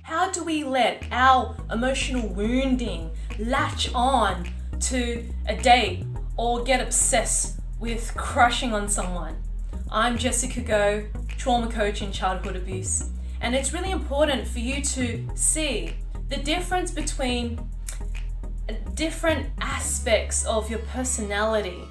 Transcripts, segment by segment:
How do we let our emotional wounding latch on to a date or get obsessed with crushing on someone? I'm jessxgoh, trauma coach in childhood abuse, and it's really important for you to see the difference between different aspects of your personality,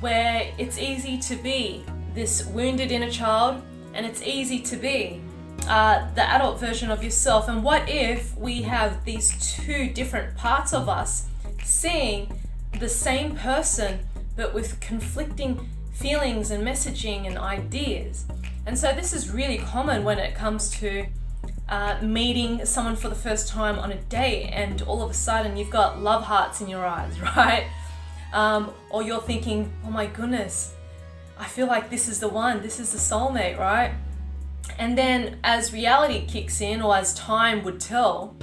where it's easy to be this wounded inner child and it's easy to be the adult version of yourself. And what if we have these two different parts of us seeing the same person but with conflicting feelings and messaging and ideas? And so this is really common when it comes to meeting someone for the first time on a date, and all of a sudden you've got love hearts in your eyes, right? Or you're thinking, oh my goodness, I feel like this is the one, this is the soulmate, right? And then as reality kicks in, or as time would tell,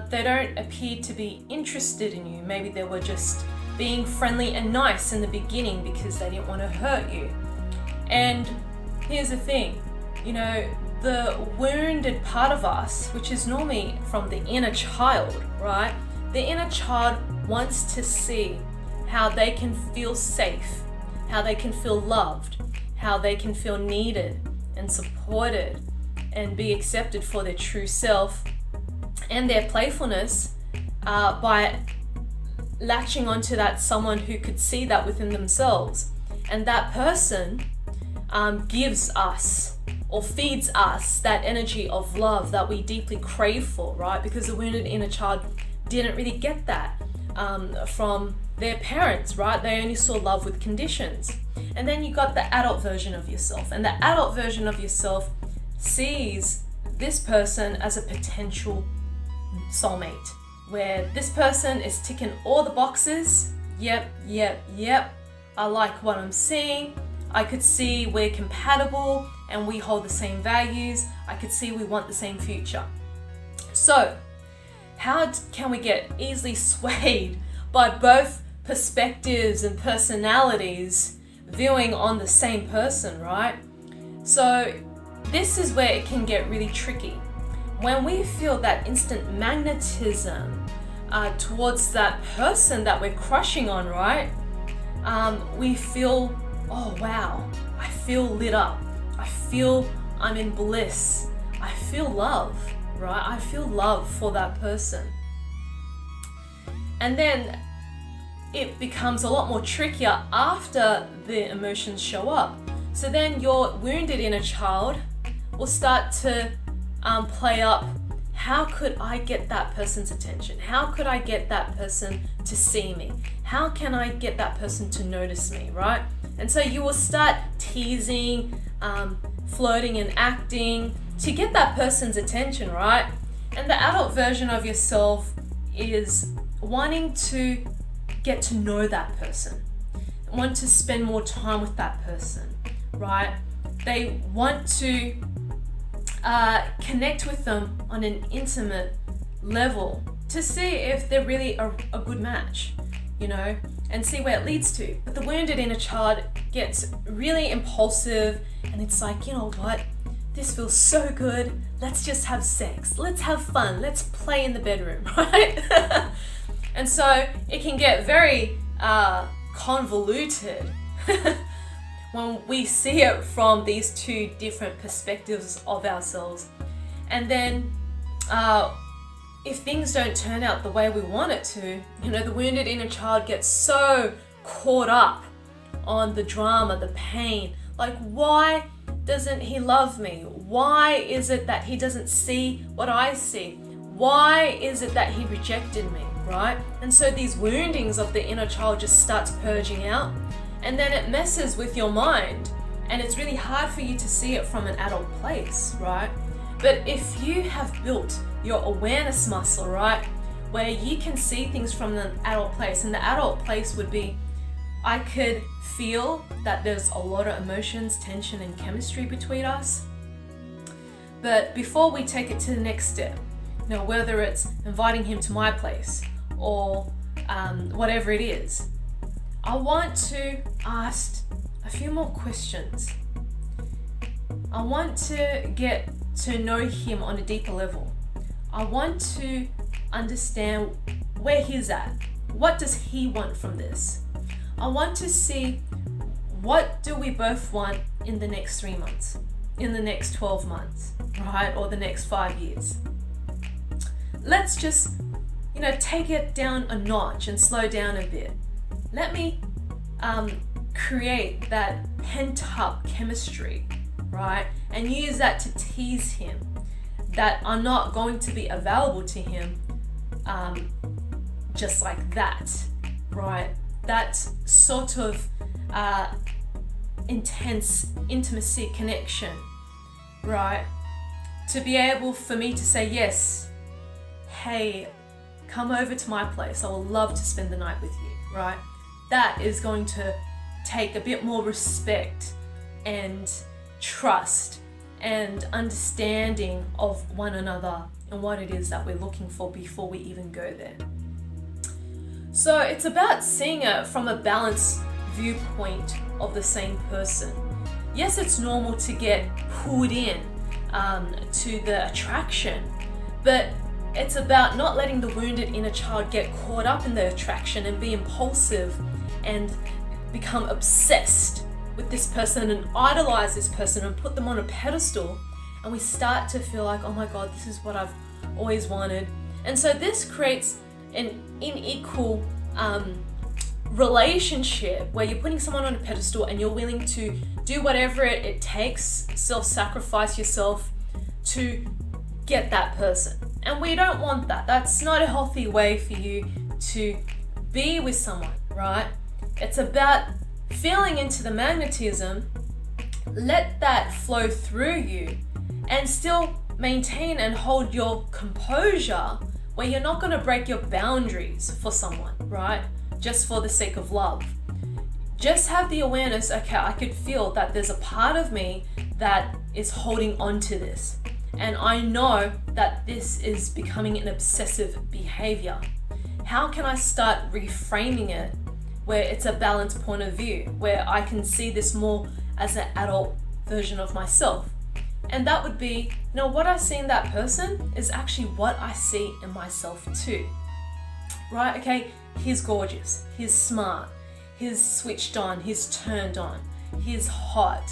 they don't appear to be interested in you. Maybe they were just being friendly and nice in the beginning because they didn't want to hurt you. And here's the thing, the wounded part of us, which is normally from the inner child, right? The inner child wants to see how they can feel safe, how they can feel loved, how they can feel needed and supported and be accepted for their true self and their playfulness by latching onto that someone who could see that within themselves. And that person gives us or feeds us that energy of love that we deeply crave for, right? Because the wounded inner child didn't really get that from their parents, right? They only saw love with conditions. And then you got the adult version of yourself, and the adult version of yourself sees this person as a potential soulmate, where this person is ticking all the boxes. Yep, I like what I'm seeing. I could see we're compatible and we hold the same values. I could see we want the same future. So how can we get easily swayed by both perspectives and personalities viewing on the same person, right? So this is where it can get really tricky. When we feel that instant magnetism towards that person that we're crushing on, right? We feel, oh wow, I feel lit up. I feel I'm in bliss. I feel love, right? I feel love for that person. And then it becomes a lot more trickier after the emotions show up. So then your wounded inner child will start to play up, how could I get that person's attention? How could I get that person to see me? How can I get that person to notice me, right? And so you will start teasing, flirting and acting to get that person's attention, right? And the adult version of yourself is wanting to get to know that person, want to spend more time with that person, right? They want to connect with them on an intimate level to see if they're really a good match, and see where it leads to. But the wounded inner child gets really impulsive, and it's like, you know what? This feels so good. Let's just have sex. Let's have fun. Let's play in the bedroom, right? And so it can get very convoluted when we see it from these two different perspectives of ourselves. And then if things don't turn out the way we want it to, the wounded inner child gets so caught up on the drama, the pain. Like, why doesn't he love me? Why is it that he doesn't see what I see? Why is it that he rejected me, right? And so these woundings of the inner child just starts purging out, and then it messes with your mind, and it's really hard for you to see it from an adult place, right? But if you have built your awareness muscle, right, where you can see things from an adult place, and the adult place would be, I could feel that there's a lot of emotions, tension, and chemistry between us. But before we take it to the next step, whether it's inviting him to my place or whatever it is, I want to ask a few more questions. I want to get to know him on a deeper level. I want to understand where he's at. What does he want from this? I want to see, what do we both want in the next 3 months, in the next 12 months, right? Or the next 5 years. Let's just, take it down a notch and slow down a bit. Let me create that pent-up chemistry, right? And use that to tease him, that are not going to be available to him just like that, right? That sort of intense intimacy connection, right? To be able for me to say, yes, hey, come over to my place. I will love to spend the night with you, right? That is going to take a bit more respect and trust and understanding of one another and what it is that we're looking for before we even go there. So it's about seeing it from a balanced viewpoint of the same person. Yes, it's normal to get pulled in to the attraction, but it's about not letting the wounded inner child get caught up in the attraction and be impulsive and become obsessed with this person and idolize this person and put them on a pedestal, and we start to feel like, oh my God, this is what I've always wanted. And so this creates an unequal relationship where you're putting someone on a pedestal and you're willing to do whatever it takes, self-sacrifice yourself to get that person. And we don't want that. That's not a healthy way for you to be with someone, right? It's about feeling into the magnetism, let that flow through you, and still maintain and hold your composure where you're not going to break your boundaries for someone, right? Just for the sake of love. Just have the awareness, okay, I could feel that there's a part of me that is holding on to this. And I know that this is becoming an obsessive behavior. How can I start reframing it where it's a balanced point of view, where I can see this more as an adult version of myself? And that would be, what I see in that person is actually what I see in myself too. Right? Okay, he's gorgeous, he's smart, he's switched on, he's turned on, he's hot,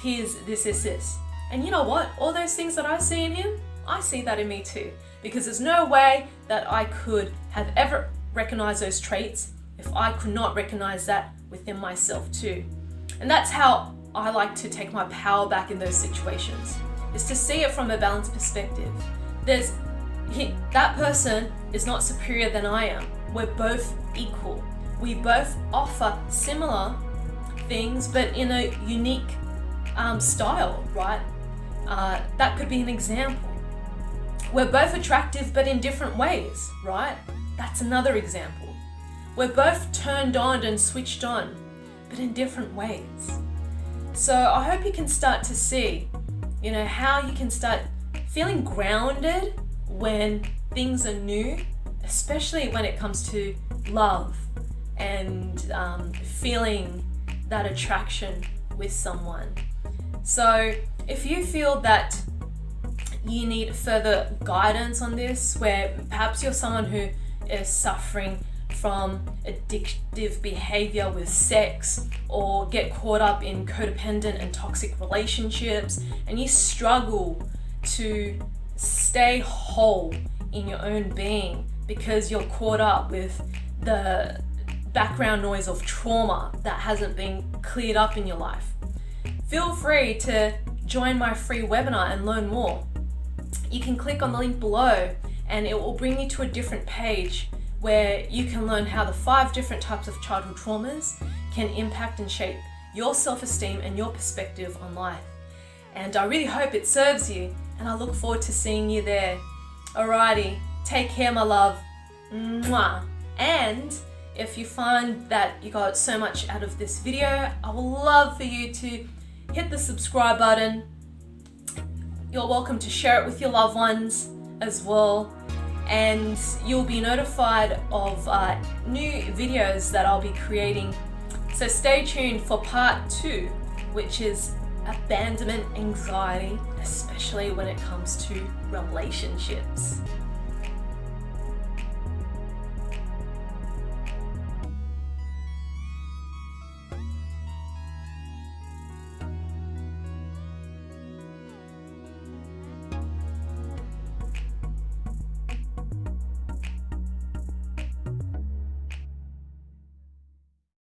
he's this. And you know what? All those things that I see in him, I see that in me too. Because there's no way that I could have ever recognized those traits if I could not recognize that within myself too. And that's how I like to take my power back in those situations, is to see it from a balanced perspective. That person is not superior than I am. We're both equal. We both offer similar things, but in a unique style, right? That could be an example. We're both attractive, but in different ways, right? That's another example. We're both turned on and switched on, but in different ways. So I hope you can start to see, how you can start feeling grounded when things are new, especially when it comes to love and feeling that attraction with someone. So if you feel that you need further guidance on this, where perhaps you're someone who is suffering from addictive behavior with sex, or get caught up in codependent and toxic relationships, and you struggle to stay whole in your own being because you're caught up with the background noise of trauma that hasn't been cleared up in your life, feel free to join my free webinar and learn more. You can click on the link below and it will bring you to a different page where you can learn how the 5 different types of childhood traumas can impact and shape your self-esteem and your perspective on life. And I really hope it serves you, and I look forward to seeing you there. Alrighty, take care, my love. Mwah. And if you find that you got so much out of this video, I would love for you to hit the subscribe button. You're welcome to share it with your loved ones as well. And you'll be notified of new videos that I'll be creating. So stay tuned for part 2, which is abandonment anxiety, especially when it comes to relationships.